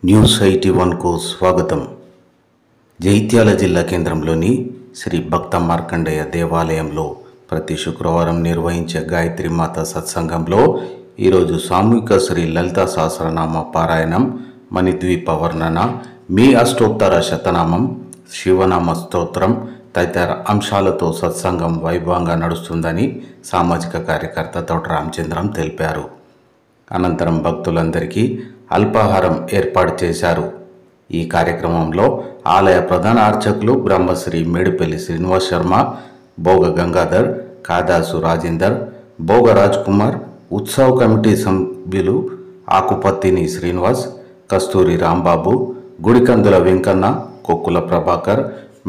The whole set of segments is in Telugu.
న్యూస్ 81 కు స్వాగతం. జైత్యాల జిల్లా కేంద్రంలోని శ్రీ భక్త మార్కండేయ దేవాలయంలో ప్రతి శుక్రవారం నిర్వహించే గాయత్రి మాత సత్సంగంలో ఈరోజు సామూహిక శ్రీ లలితా సహస్రనామ పారాయణం, మణిద్వీప వర్ణన, మీ అష్టోత్తర శతనామం, శివనామ స్తోత్రం తదితర అంశాలతో సత్సంగం వైభవంగా నడుస్తుందని సామాజిక కార్యకర్త తోట రామచంద్రం తెలిపారు. అనంతరం భక్తులందరికీ అల్పాహారం ఏర్పాటు చేశారు. ఈ కార్యక్రమంలో ఆలయ ప్రధాన అర్చకులు బ్రహ్మశ్రీ మేడిపల్లి శ్రీనివాస్ శర్మ, భోగ గంగాధర్, కాదాసు రాజేందర్, భోగ రాజ్ కుమార్, ఉత్సవ కమిటీ సభ్యులు ఆకుపత్తిని శ్రీనివాస్, కస్తూరి రాంబాబు, గుడికందుల వెంకన్న, కొక్కుల ప్రభాకర్,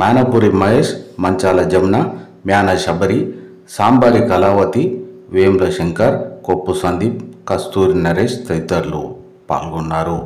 మేనపూరి మహేష్, మంచాల జమున, మ్యాన శబరి, సాంబారి కళావతి, వేముల శంకర్, కొప్పు సందీప్, కస్తూరి నరేష్ తదితరులు పాల్గొన్నారు.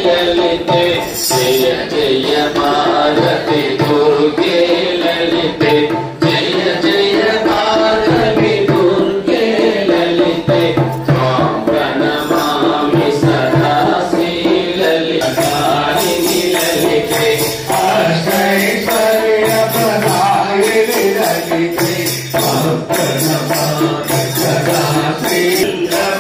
ललिते जय जय भारती दुर्गे ललिते जय जय भारती दुर्गे ललिते त्वां प्रणमामि सदा श्री ललितारिणि ललिते अष्टैश्वर्यप्रदायिनि ललिते त्वां प्रणमामि सदा श्री ललिते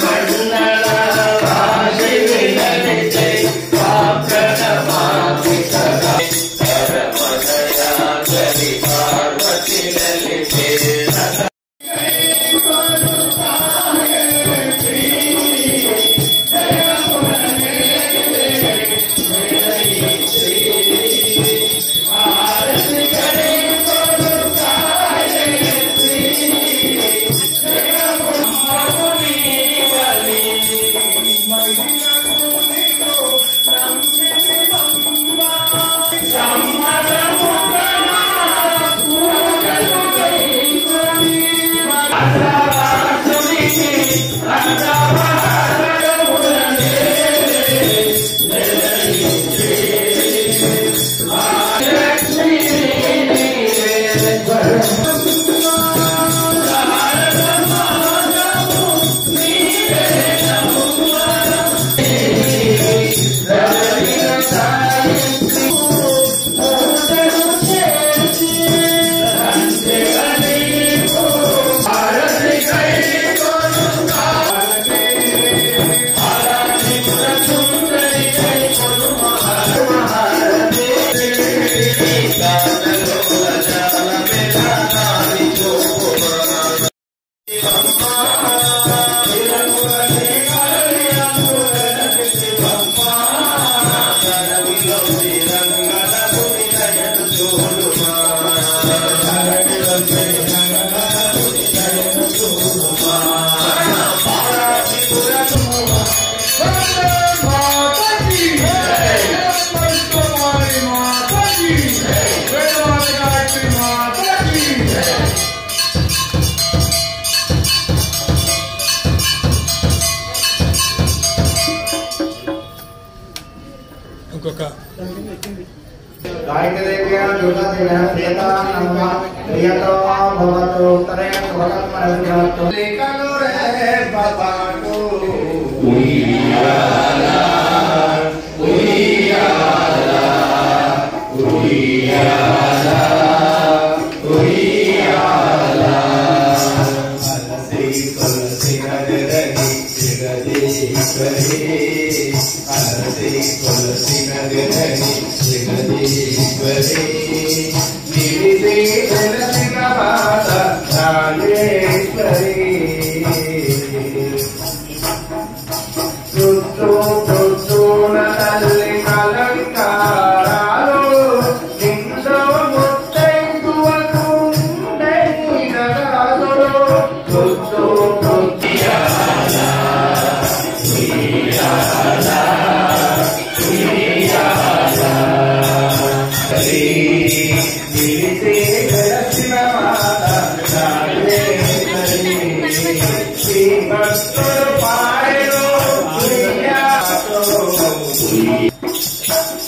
ఇంకొక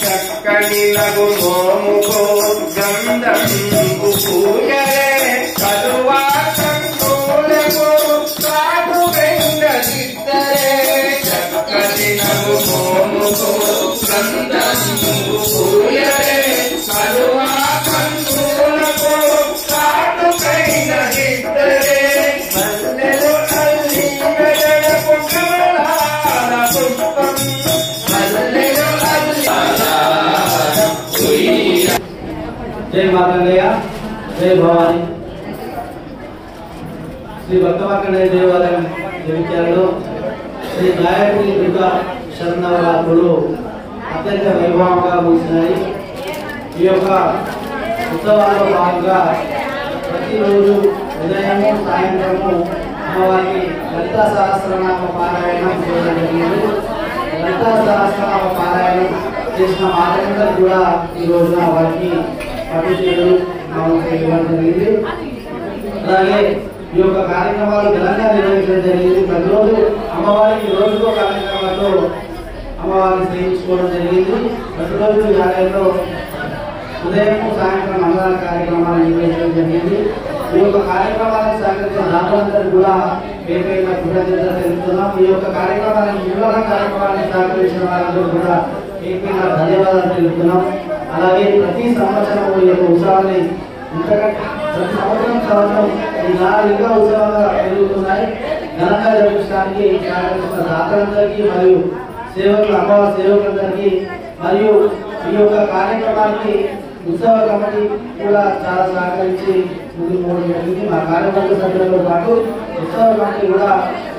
చక్కనిలగు మోముకో గంధం పూయరే కలువా కంకోలకు కాటు వెంగదిద్దరే చక్కనిలగు మోముకో గంధం పూయరే కలువా కంకోలకు కాటు వెంగదిద్దరే మల్లెలు అల్లి వెడలకు కమలాల పుష్పం మల్లెలు जय मार्कंडेय जय भवानी श्री भक्त मार्कंडेय देवालయం జగిత్యాలలో శ్రీ గాయత్రి దుర్గా శరణవరాత్రులు అత్యంత వైభవంగా ముగిసినాయి. ఈ యొక్క ఉత్సవాల్లో భాగంగా ప్రతిరోజు ఉదయం సాయంత్రము అమ్మవారికి లలితా సహస్రనామ పారాయణం చేయడం జరిగింది. లలితా సహస్రనామ పారాయణం చేసిన మాటలందరూ కూడా ఈ రోజున వారికి పట్టుచీరలు ఇవ్వడం జరిగింది. అలాగే ఈ యొక్క కార్యక్రమాలు ఘనంగా నిర్వహించడం జరిగింది. ప్రతిరోజు అమ్మవారికి రోజుకో కార్యక్రమాలతో అమ్మవారిని సేవించుకోవడం జరిగింది. ప్రతిరోజు ఈ ఆలయంలో ఉదయం సాయంత్రం అన్నదాన కార్యక్రమాలు నిర్వహించడం జరిగింది. ఈ యొక్క కార్యక్రమాలకు సహకరించిన దాతలందరూ కూడా పేరుపైన కృతజ్ఞతలు తెలుపుతున్నాం. ఈ యొక్క కార్యక్రమాలను నిర్వహణ కార్యక్రమాలను సహకరించిన వారందరూ కూడా పేరుపైన ధన్యవాదాలు తెలుపుతున్నాం. అలాగే ప్రతి సంవత్సరం ఈ యొక్క ఉత్సవాన్ని ప్రతి సంవత్సరం ఈ ఇంకా ఉత్సవాలుగా జరుగుతున్నాయి. ఘనంగా జరిపించడానికి సహకరించిన దాతలందరికీ మరియు సేవకులు అమ్మవారి సేవకులందరికీ మరియు ఈ యొక్క కార్యక్రమానికి ఉత్సవ కమిటీ కూడా చాలా సహకరించి ముందుకు పోవడం జరిగింది. మా కార్యవర్గ సభ్యులతో పాటు ఉత్సవ కమిటీ కూడా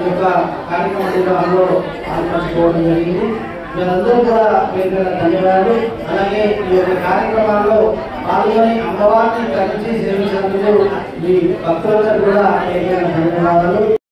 ఈ యొక్క కార్యక్రమ నిర్వహణలో పాల్పంచుకోవడం జరిగింది. మీరందరూ కూడా పేరు ధన్యవాదాలు. అలాగే ఈ యొక్క కార్యక్రమాల్లో పాల్గొని అమ్మవారిని కలిసి సేవించినందుకు మీ భక్తులందరూ కూడా పేరు ధన్యవాదాలు.